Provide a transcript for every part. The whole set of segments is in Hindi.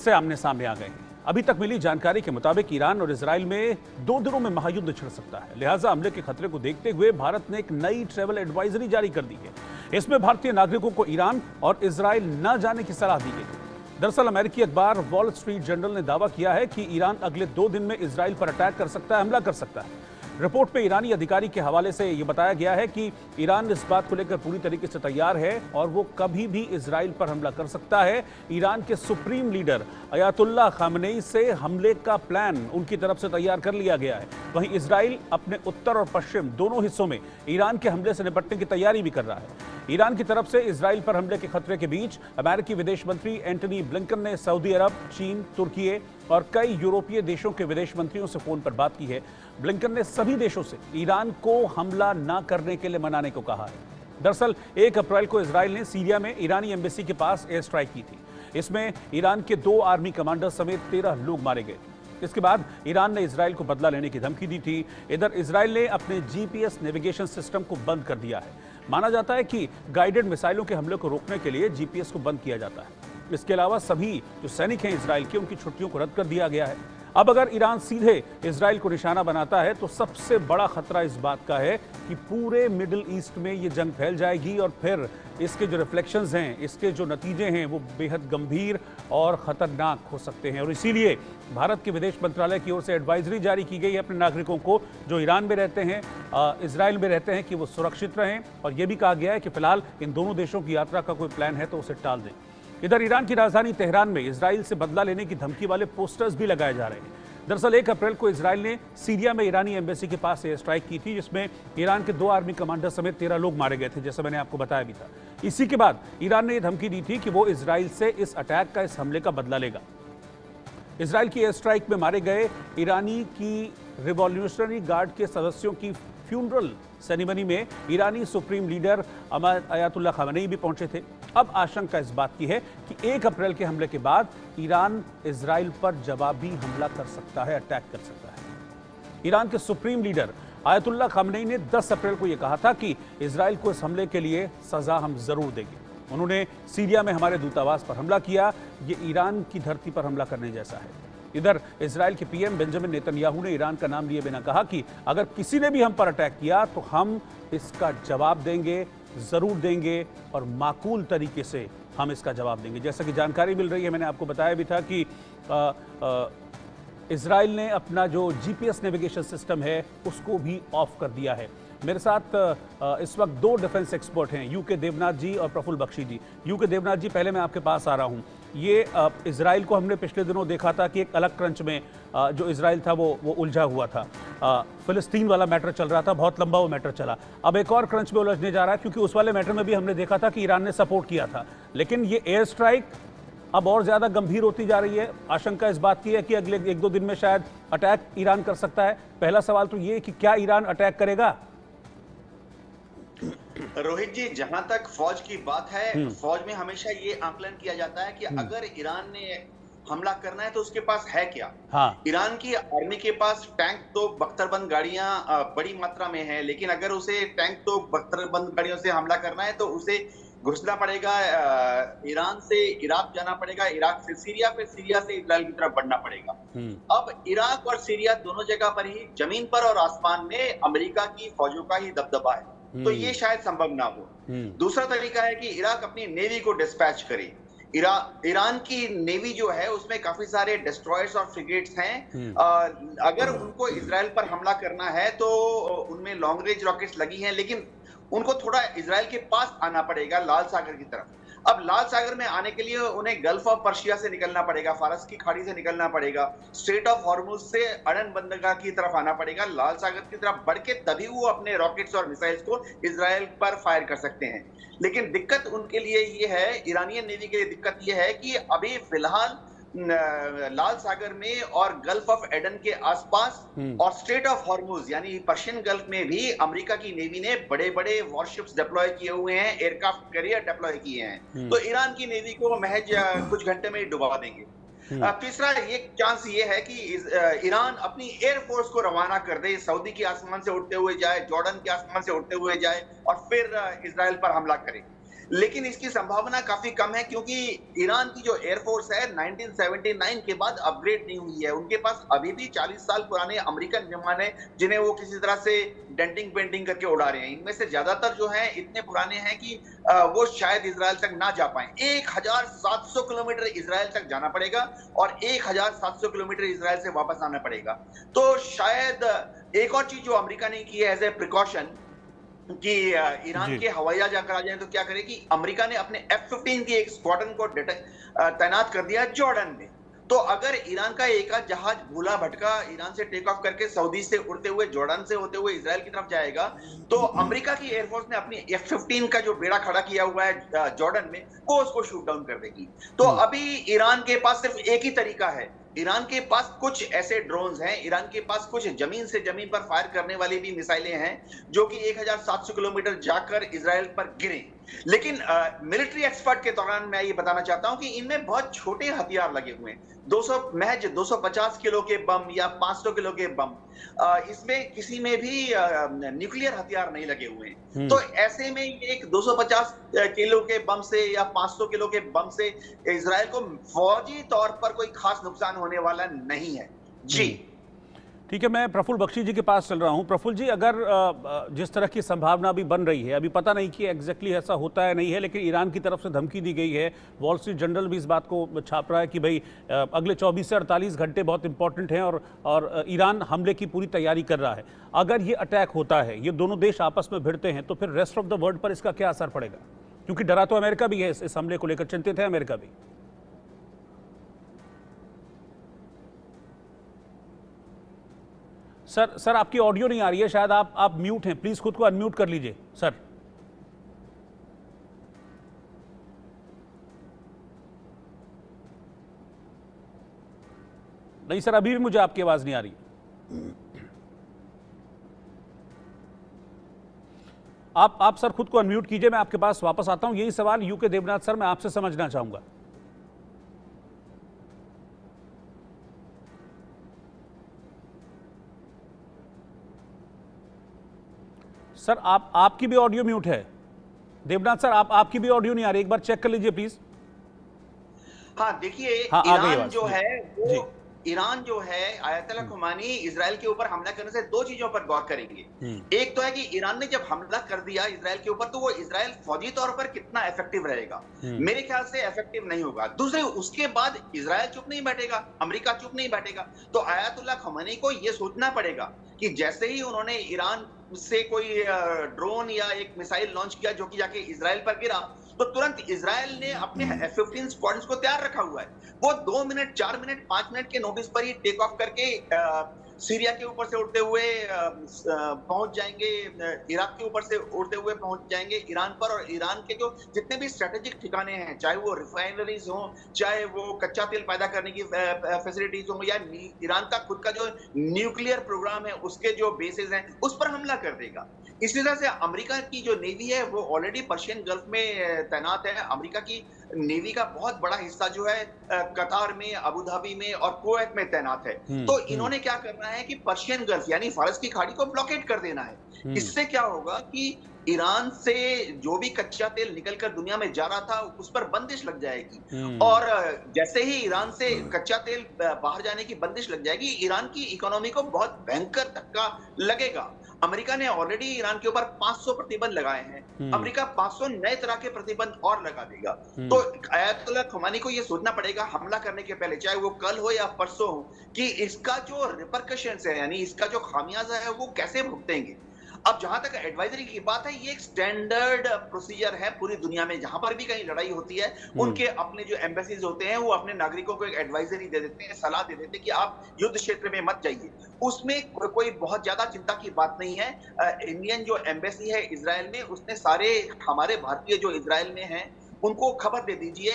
से आमने सामने आ गए हैं। अभी तक मिली जानकारी के मुताबिक ईरान और इजराइल में 2 दिनों में महायुद्ध छिड़ सकता है। लिहाजा हमले के खतरे को देखते हुए भारत ने एक नई ट्रैवल एडवाइजरी जारी कर दी है। इसमें भारतीय नागरिकों को ईरान और इजराइल न जाने की सलाह दी गई। दरअसल अमेरिकी अखबार वॉल स्ट्रीट जर्नल ने दावा किया है कि ईरान अगले 2 दिन में इजराइल पर अटैक कर सकता है, हमला कर सकता है। रिपोर्ट में ईरानी अधिकारी के हवाले से यह बताया गया है कि ईरान इस बात को लेकर पूरी तरीके से तैयार है और वो कभी भी इजराइल पर हमला कर सकता है। ईरान के सुप्रीम लीडर अयातुल्ला खामनेई से हमले का प्लान उनकी तरफ से तैयार कर लिया गया है। वहीं इजराइल अपने उत्तर और पश्चिम दोनों हिस्सों में ईरान के हमले से निपटने की तैयारी भी कर रहा है। ईरान की तरफ से इजराइल पर हमले के खतरे के बीच अमेरिकी विदेश मंत्री एंटनी ब्लिंकन ने सऊदी अरब, चीन, तुर्की और कई यूरोपीय देशों के विदेश मंत्रियों से फोन पर बात की है। ब्लिंकन ने सभी देशों से ईरान को हमला न करने के लिए मनाने को कहा है। दरअसल 1 अप्रैल को इजराइल ने सीरिया में ईरानी एम्बेसी के पास एयर स्ट्राइक की थी। इसमें ईरान के 2 आर्मी कमांडर समेत 13 लोग मारे गए। इसके बाद ईरान ने इजराइल को बदला लेने की धमकी दी थी। इधर इजराइल ने अपने जीपीएस नेविगेशन सिस्टम को बंद कर दिया है। माना जाता है कि गाइडेड मिसाइलों के हमले को रोकने के लिए जीपीएस को बंद किया जाता है। इसके अलावा सभी जो सैनिक हैं इजराइल के, उनकी छुट्टियों को रद्द कर दिया गया है। अब अगर ईरान सीधे इजराइल को निशाना बनाता है तो सबसे बड़ा खतरा इस बात का है कि पूरे मिडिल ईस्ट में ये जंग फैल जाएगी और फिर इसके जो रिफ्लेक्शंस हैं, इसके जो नतीजे हैं वो बेहद गंभीर और खतरनाक हो सकते हैं। और इसीलिए भारत के विदेश मंत्रालय की ओर से एडवाइजरी जारी की गई है अपने नागरिकों को जो ईरान में रहते हैं, इजराइल में रहते हैं, कि वो सुरक्षित रहें। और ये भी कहा गया है कि फिलहाल इन दोनों देशों की यात्रा का कोई प्लान है तो उसे टाल दें। इधर ईरान की राजधानी तेहरान में इजराइल से बदला लेने की धमकी वाले पोस्टर्स भी लगाए जा रहे हैं। दरअसल 1 अप्रैल को इजराइल ने सीरिया में ईरानी एम्बेसी के पास एयर स्ट्राइक की थी, जिसमें ईरान के 2 आर्मी कमांडर समेत 13 लोग मारे गए थे, जैसा मैंने आपको बताया भी था। इसी के बाद ईरान ने यह धमकी दी थी कि वो इजराइल से इस अटैक का, इस हमले का बदला लेगा। इजराइल की एयर स्ट्राइक में मारे गए ईरानी की रिवॉल्यूशनरी गार्ड के सदस्यों की फ्यूनरल सेरेमनी में ईरानी सुप्रीम लीडर अयातुल्ला खामनेई भी पहुंचे थे। अब आशंका इस बात की है कि 1 अप्रैल के हमले के बाद ईरान इजराइल पर जवाबी हमला कर सकता है, अटैक कर सकता है। ईरान के सुप्रीम लीडर अयातुल्ला खामनेई ने 10 अप्रैल को यह कहा था कि इजराइल को इस हमले के लिए सजा हम जरूर देंगे। उन्होंने सीरिया में हमारे दूतावास पर हमला किया, ये ईरान की धरती पर हमला करने जैसा है। इधर इजराइल के पीएम बेंजामिन नेतन्याहू ने ईरान का नाम लिए बिना कहा कि अगर किसी ने भी हम पर अटैक किया तो हम इसका जवाब देंगे, जरूर देंगे और माकूल तरीके से हम इसका जवाब देंगे। जैसा कि जानकारी मिल रही है, मैंने आपको बताया भी था कि इजराइल ने अपना जो जीपीएस नेविगेशन सिस्टम है उसको भी ऑफ कर दिया है। मेरे साथ इस वक्त 2 डिफेंस एक्सपर्ट हैं, यूके देवनाथ जी और प्रफुल्ल बख्शी जी। यूके देवनाथ जी, पहले मैं आपके पास आ रहा हूं। ये इजराइल को हमने पिछले दिनों देखा था कि एक अलग क्रंच में जो इजराइल था वो उलझा हुआ था। फिलिस्तीन वाला मैटर चल रहा था, बहुत लंबा वो मैटर चला। अब एक और क्रंच में उलझने जा रहा है, क्योंकि उस वाले मैटर में भी हमने देखा था कि ईरान ने सपोर्ट किया था। लेकिन ये एयर स्ट्राइक अब और ज्यादा गंभीर होती जा रही है। आशंका इस बात की है कि अगले 1-2 दिन में शायद अटैक ईरान कर सकता है। पहला सवाल तो ये कि क्या ईरान अटैक करेगा? रोहित जी, जहां तक फौज की बात है, फौज में हमेशा ये आकलन किया जाता है कि अगर ईरान ने हमला करना है तो उसके पास है क्या। हाँ। ईरान की आर्मी के पास टैंक तो बख्तरबंद गाड़ियां बड़ी मात्रा में है, लेकिन अगर उसे टैंक तो बख्तरबंद गाड़ियों से हमला करना है तो उसे घुसना पड़ेगा, ईरान से इराक जाना पड़ेगा, इराक से सीरिया, फिर सीरिया से इजराइल की तरफ बढ़ना पड़ेगा। अब इराक और सीरिया दोनों जगह पर ही जमीन पर और आसमान में अमेरिका की फौजों का ही दबदबा है, तो ये शायद संभव ना हो। दूसरा तरीका है कि इराक अपनी नेवी को डिस्पैच करे। ईरान की नेवी जो है उसमें काफी सारे डिस्ट्रॉयर्स और फ्रिगेट्स हैं। अगर उनको इजराइल पर हमला करना है तो उनमें लॉन्ग रेंज रॉकेट्स लगी हैं, लेकिन उनको थोड़ा इजराइल के पास आना पड़ेगा, लाल सागर की तरफ। अब लाल सागर में आने के लिए उन्हें गल्फ ऑफ पर्शिया से निकलना पड़ेगा, फारस की खाड़ी से निकलना पड़ेगा, स्ट्रेट ऑफ हॉर्मुज से अडन बंदरगाह की तरफ आना पड़ेगा, लाल सागर की तरफ बढ़ के तभी वो अपने रॉकेट्स और मिसाइल्स को इजराइल पर फायर कर सकते हैं। लेकिन दिक्कत उनके लिए ये है, ईरानियन नेवी के लिए दिक्कत ये है कि अभी फिलहाल लाल सागर में और गल्फ ऑफ एडन के आसपास और स्ट्रेट ऑफ हॉर्मुज यानी पर्शियन गल्फ में भी अमेरिका की नेवी ने बड़े बड़े वॉरशिप्स डिप्लॉय किए हुए हैं, एयरक्राफ्ट कैरियर डिप्लॉय किए हैं। तो ईरान की नेवी को महज कुछ घंटे में ही डुबा देंगे। तीसरा ये चांस ये है कि ईरान अपनी एयरफोर्स को रवाना कर दे, सऊदी के आसमान से उड़ते हुए जाए, जॉर्डन के आसमान से उड़ते हुए जाए और फिर इजराइल पर हमला करे। लेकिन इसकी संभावना काफी कम है क्योंकि ईरान की जो एयरफोर्स है 1979 के बाद अपग्रेड नहीं हुई है। उनके पास अभी भी 40 साल पुराने अमेरिकन विमान है जिन्हें वो किसी तरह से डेंटिंग पेंटिंग करके उड़ा रहे हैं। इनमें से ज्यादातर जो है इतने पुराने हैं कि वो शायद इजराइल तक ना जा पाए। 1700 किलोमीटर इजराइल तक जाना पड़ेगा और 1700 किलोमीटर इजराइल से वापस आना पड़ेगा। तो शायद एक और चीज जो अमेरिका ने की है एज ए प्रिकॉशन कि ईरान के हवाई जहाज अगर आ जाए तो क्या करे कि अमेरिका ने अपने F-15 की एक स्क्वाड्रन को तैनात कर दिया जॉर्डन में। तो अगर ईरान का एक आध जहाज भूला भटका ईरान से टेक ऑफ करके सऊदी से उड़ते हुए जॉर्डन से होते हुए इजराइल की तरफ जाएगा तो अमेरिका की एयरफोर्स ने अपनी F-15 का जो बेड़ा खड़ा किया हुआ है जॉर्डन में वो उसको शूट डाउन कर देगी। तो अभी ईरान के पास सिर्फ एक ही तरीका है। ईरान के पास कुछ ऐसे ड्रोन्स हैं, ईरान के पास कुछ जमीन से जमीन पर फायर करने वाली भी मिसाइलें हैं जो कि 1700 किलोमीटर जाकर इजराइल पर गिरे। लेकिन मिलिट्री एक्सपर्ट के दौरान मैं ये बताना चाहता हूं कि इनमें बहुत छोटे हथियार लगे हुए हैं, महज 250 किलो के बम या 500 किलो के बम। इसमें किसी में भी न्यूक्लियर हथियार नहीं लगे हुए हैं। तो ऐसे में एक 250 किलो के बम से या 500 किलो के बम से इजराइल को फौजी तौर पर कोई खास नुकसान होने वाला नहीं है। जी ठीक है, मैं प्रफुल्ल बख्शी जी के पास चल रहा हूं। प्रफुल्ल जी, अगर जिस तरह की संभावना अभी बन रही है, अभी पता नहीं कि एग्जैक्टली ऐसा होता है नहीं है, लेकिन ईरान की तरफ से धमकी दी गई है, वॉल स्ट्रीट जर्नल भी इस बात को छाप रहा है कि भाई अगले 24 से 48 घंटे बहुत इंपॉर्टेंट हैं और ईरान हमले की पूरी तैयारी कर रहा है। अगर ये अटैक होता है, ये दोनों देश आपस में भिड़ते हैं, तो फिर रेस्ट ऑफ द वर्ल्ड पर इसका क्या असर पड़ेगा? क्योंकि डरा तो अमेरिका भी है, इस हमले को लेकर चिंतित है अमेरिका भी। सर आपकी ऑडियो नहीं आ रही है, शायद आप म्यूट हैं, प्लीज खुद को अनम्यूट कर लीजिए सर। नहीं सर, अभी भी मुझे आपकी आवाज नहीं आ रही। आप सर खुद को अनम्यूट कीजिए, मैं आपके पास वापस आता हूं। यही सवाल यूके देवनाथ सर मैं आपसे समझना चाहूंगा। सर आपकी भी ऑडियो म्यूट है। देवनाथ सर आपकी भी ऑडियो नहीं आ रही, एक बार चेक कर लीजिए प्लीज। हाँ देखिए, हाँ, ईरान जो है आयतुल्लाह खुमैनी इजराइल के ऊपर हमला करने से दो चीजों पर गौर करेंगे। एक तो है कि ईरान ने जब हमला कर दिया इजराइल के ऊपर तो वो इजराइल फौजी तौर पर कितना इफेक्टिव रहेगा। मेरे ख्याल से इफेक्टिव नहीं होगा। दूसरे उसके बाद इजराइल चुप नहीं बैठेगा, अमेरिका चुप नहीं बैठेगा। तो आयतुल्लाह खुमैनी को यह सोचना पड़ेगा कि जैसे ही उन्होंने ईरान से कोई ड्रोन या एक मिसाइल लॉन्च किया जो कि जाके इजराइल पर गिरा, तो तुरंत इजराइल ने अपने F-15 स्क्वाड्रन को तैयार रखा हुआ है। वो 2 मिनट, 4 मिनट, 5 मिनट के नोटिस पर ही टेक ऑफ करके सीरिया के ऊपर से उड़ते हुए पहुंच जाएंगे, इराक के ऊपर से उड़ते हुए पहुंच जाएंगे ईरान पर। और ईरान के जो जितने भी स्ट्रेटेजिक ठिकाने हैं, चाहे वो रिफाइनरीज हो, चाहे वो कच्चा तेल पैदा करने की फैसिलिटीज हो, या ईरान का खुद का जो न्यूक्लियर प्रोग्राम है उसके जो बेसिस हैं उस पर हमला कर देगा। इसी तरह से अमेरिका की जो नेवी है वो ऑलरेडी पर्शियन गल्फ में तैनात है। अमेरिका की नेवी का बहुत बड़ा हिस्सा जो है कतार में, अबू धाबी में और कुवैत में तैनात है। तो इन्होंने क्या करना है कि पर्शियन गल्फ यानी फारस की खाड़ी को ब्लॉकेट कर देना है। इससे क्या होगा कि ईरान से जो भी कच्चा तेल निकलकर दुनिया में जा रहा था उस पर बंदिश लग जाएगी। और जैसे ही ईरान से कच्चा तेल बाहर जाने की बंदिश लग जाएगी, ईरान की इकोनॉमी को बहुत भयंकर धक्का लगेगा। अमेरिका ने ऑलरेडी ईरान के ऊपर 500 प्रतिबंध लगाए हैं। अमेरिका 500 नए तरह के प्रतिबंध और लगा देगा। तो आयतुल्लाह खुमैनी को यह सोचना पड़ेगा हमला करने के पहले, चाहे वो कल हो या परसों हो, कि इसका जो रिपरकशंस है यानी इसका जो खामियाजा है वो कैसे भुगतेंगे। अब जहां तक एडवाइजरी की बात है, ये एक स्टैंडर्ड प्रोसीजर है पूरी दुनिया में। जहां पर भी कहीं लड़ाई होती है उनके अपने जो एम्बेसीज होते हैं वो अपने नागरिकों को एक एडवाइजरी दे देते हैं, सलाह दे देते हैं कि आप युद्ध क्षेत्र में मत जाइए। उसमें कोई बहुत ज्यादा चिंता की बात नहीं है। इंडियन जो एम्बेसी है इजराइल में, उसने सारे हमारे भारतीय जो इजराइल में हैं उनको खबर दे दीजिए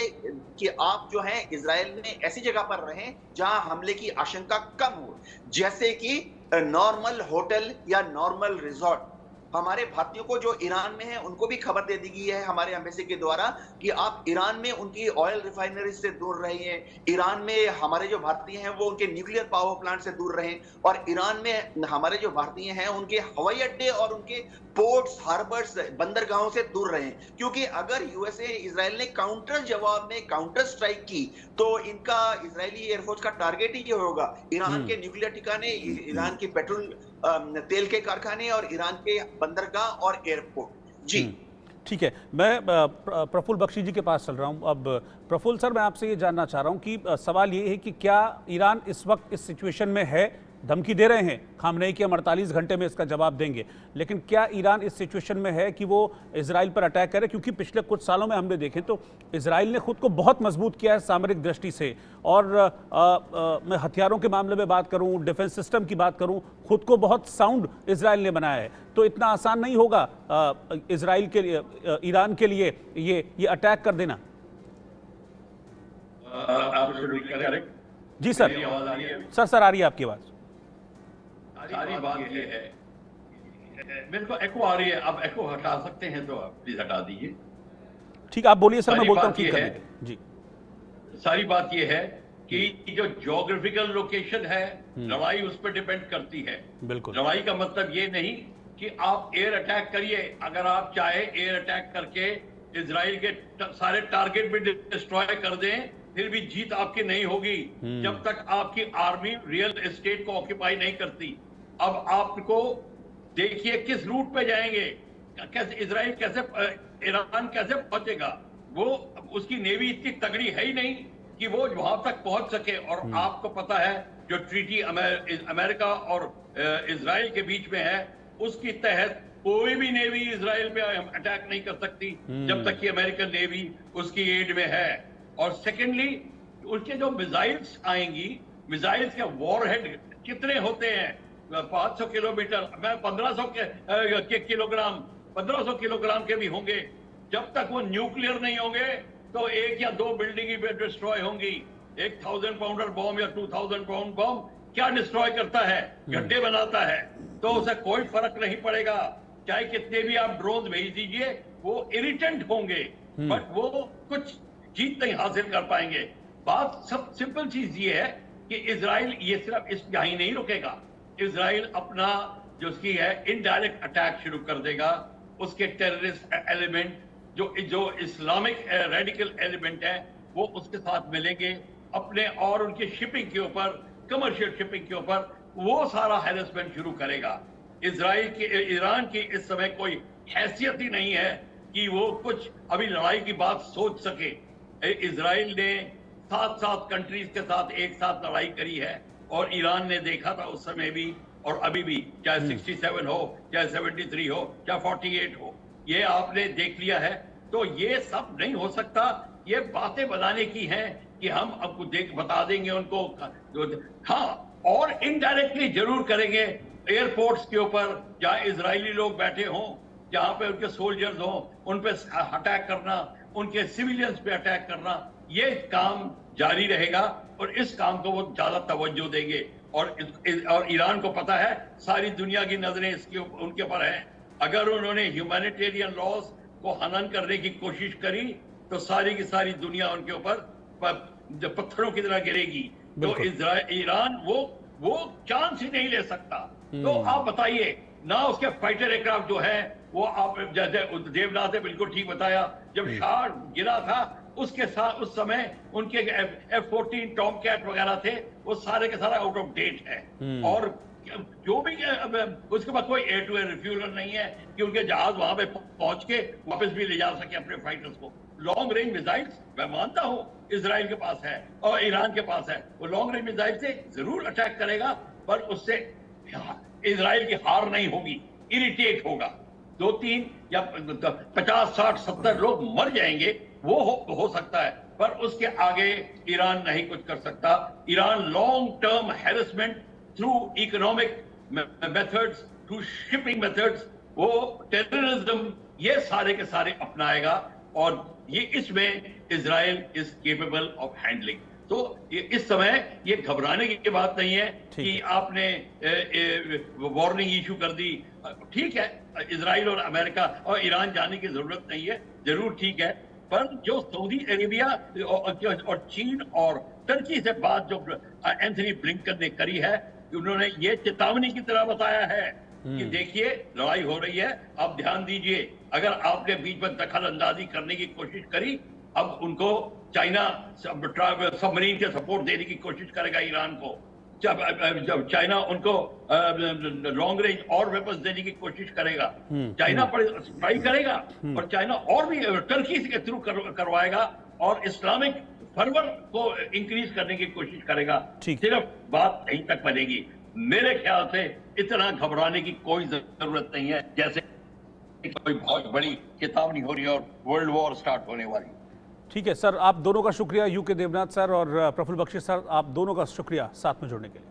कि आप जो है इजराइल में ऐसी जगह पर रहें जहां हमले की आशंका कम हो, जैसे कि नॉर्मल होटल या नॉर्मल रिजॉर्ट। हमारे भारतीयों को जो ईरान में है उनको भी खबर दे दी गई है हमारे एम्बेसी के द्वारा कि आप ईरान में उनकी ऑयल रिफाइनरी से दूर रहिए, ईरान में हमारे जो भारतीय हैं वो उनके न्यूक्लियर पावर प्लांट से दूर रहें, और ईरान में हमारे जो भारतीय हैं उनके हवाई अड्डे और उनके पोर्ट्स, हार्बर्स, बंदरगाहों से दूर रहें। क्योंकि अगर यूएसए इजराइल ने काउंटर जवाब में काउंटर स्ट्राइक की तो इनका इजरायली एयरफोर्स का टारगेट ही ये होगा ईरान के न्यूक्लियर ठिकाने, ईरान की पेट्रोल तेल के कारखाने और ईरान के बंदरगाह और एयरपोर्ट। जी ठीक है, मैं प्रफुल्ल बख्शी जी के पास चल रहा हूं। अब प्रफुल्ल सर, मैं आपसे ये जानना चाह रहा हूं कि सवाल ये है कि क्या ईरान इस वक्त इस सिचुएशन में है, धमकी दे रहे हैं खामनेई कि हम 48 घंटे में इसका जवाब देंगे, लेकिन क्या ईरान इस सिचुएशन में है कि वो इजराइल पर अटैक करे? क्योंकि पिछले कुछ सालों में हमने देखें तो इजराइल ने खुद को बहुत मजबूत किया है सामरिक दृष्टि से, और मैं हथियारों के मामले में बात करूं, डिफेंस सिस्टम की बात करूं, खुद को बहुत साउंड इजराइल ने बनाया है। तो इतना आसान नहीं होगा इजराइल के लिए, ईरान के लिए ये अटैक कर देना। जी सर, सर आ रही है आपकी आवाज। सारी बात ये है, मेरे को एको आ रही है, आप एको हटा सकते हैं तो आप प्लीज हटा दीजिए। ठीक, आप बोलिए सर, मैं बोलता हूँ ठीक कर दीजिए। जी, सारी बात ये है कि जो ज्योग्राफिकल लोकेशन है, लड़ाई उस पर डिपेंड करती है। बिल्कुल, लड़ाई का मतलब ये नहीं कि आप एयर अटैक करिए। अगर आप चाहे एयर अटैक करके इजराइल के सारे टारगेट भी डिस्ट्रॉय कर दें, फिर भी जीत आपकी नहीं होगी जब तक आपकी आर्मी रियल एस्टेट को ऑक्यूपाई नहीं करती। अब आपको देखिए किस रूट पे जाएंगे, कैसे इजराइल, कैसे ईरान कैसे पहुंचेगा। वो उसकी नेवी इतनी तगड़ी है ही नहीं कि वो वहां तक पहुंच सके। और आपको पता है जो ट्रीटी अमेरिका और इजराइल के बीच में है, उसकी तहत कोई भी नेवी इजराइल पे अटैक नहीं कर सकती जब तक कि अमेरिकन नेवी उसकी एड में है। और सेकेंडली, उसके जो मिसाइल्स आएंगी, मिसाइल्स के वॉरहेड कितने होते हैं, 500 किलोमीटर, मैं 1500 किलोग्राम, 1500 किलोग्राम के भी होंगे। जब तक वो न्यूक्लियर नहीं होंगे तो एक या दो बिल्डिंग ही डिस्ट्रॉय होंगी। 1000 पाउंडर बॉम्ब या 2000 पाउंड बॉम्ब क्या डिस्ट्रॉय करता है? गड्ढे बनाता है। तो उसे कोई फर्क नहीं पड़ेगा, चाहे कितने भी आप ड्रोन भेज दीजिए, वो इरिटेंट होंगे, बट वो कुछ जीत नहीं हासिल कर पाएंगे। बात सब सिंपल चीज ये है कि इजराइल ये सिर्फ इस यहीं नहीं रुकेगा। इजराइल अपना जो उसकी है इनडायरेक्ट अटैक शुरू कर देगा। उसके टेररिस्ट एलिमेंट जो इस्लामिक रेडिकल एलिमेंट है वो उसके साथ मिलेंगे अपने, और उनकी शिपिंग के ऊपर, कमर्शियल शिपिंग के ऊपर वो सारा हैरेसमेंट शुरू करेगा। ईरान की इस समय कोई हैसियत ही नहीं है कि वो कुछ अभी लड़ाई की बात सोच सके। इजराइल ने 7 कंट्रीज के साथ एक साथ लड़ाई करी है, और ईरान ने देखा था उस समय भी और अभी भी, चाहे 67 हो, चाहे 73 हो, चाहे 48 हो, ये आपने देख लिया है। तो ये सब नहीं हो सकता, ये बातें बनाने की हैं कि हम आपको बता देंगे उनको। हाँ, और इनडायरेक्टली जरूर करेंगे एयरपोर्ट्स के ऊपर जहां इजरायली लोग बैठे हों, जहां पे उनके सोल्जर्स हों, उन पे अटैक करना, उनके सिविलियंस पे अटैक करना, ये काम जारी रहेगा। और इस काम को वो ज्यादा तवज्जो देंगे। और ईरान को पता है सारी दुनिया की नजरें उनके ऊपर हैं। अगर उन्होंने ह्यूमैनिटेरियन लॉज को हनन करने की कोशिश करी तो सारी की सारी दुनिया उनके ऊपर पत्थरों की तरह गिरेगी। तो ईरान वो चांस ही नहीं ले सकता। तो आप बताइए ना, उसके फाइटर एयरक्राफ्ट जो है वो, आप जैसे देवनाथ ने बिल्कुल ठीक बताया, जब शाह गिरा था उसके साथ उस समय उनके F-14 टॉमकैट वगैरह थे, वो सारे के सारे आउट ऑफ डेट है। और जो भी उसके बाद कोई एयर टू एयर रिफ्यूजल नहीं है कि उनके जहाज वहां पे पहुंच के वापस भी ले जा सके अपने फाइटर्स को। लॉन्ग रेंज मिसाइल्स मैं मानता हूं इजराइल के पास है और ईरान के पास है, वो लॉन्ग रेंज मिसाइल से जरूर अटैक करेगा, पर उससे इजराइल की हार नहीं होगी, इरिटेट होगा। 2-3 या 50, 60, 70 लोग मर जाएंगे, वो हो सकता है, पर उसके आगे ईरान नहीं कुछ कर सकता। Iran long term harassment through economic methods, through shipping methods, वो टेररिज्म, ये सारे के सारे अपनाएगा, और ये इसमें Israel is capable of handling. तो इस समय ये घबराने की बात नहीं है ठीक कि है। आपने वार्निंग इशू कर दी। ठीक है, इजराइल और अमेरिका और ईरान जाने की जरूरत नहीं है, जरूर ठीक है, पर जो सऊदी अरेबिया और चीन और टर्की से बात जो एंथनी ब्लिंकन ने करी है, उन्होंने ये चेतावनी की तरह बताया है कि देखिए लड़ाई हो रही है, आप ध्यान दीजिए। अगर आपने बीच में दखल अंदाजी करने की कोशिश करी, अब उनको चाइना सबमरीन के सपोर्ट देने की कोशिश करेगा ईरान को। जब चाइना उनको लॉन्ग रेंज और वेपन्स देने की कोशिश करेगा, चाइना पर स्ट्राइक करेगा और चाइना और भी टर्की के थ्रू करवाएगा और इस्लामिक फर्वर को इंक्रीज करने की कोशिश करेगा। ठीक। सिर्फ बात यहीं तक बनेगी। मेरे ख्याल से इतना घबराने की कोई जरूरत नहीं है, जैसे कोई बहुत बड़ी चेतावनी हो रही है और वर्ल्ड वॉर स्टार्ट होने वाली। ठीक है सर, आप दोनों का शुक्रिया, यूके देवनाथ सर और प्रफुल्ल बख्शी सर, आप दोनों का शुक्रिया साथ में जुड़ने के लिए।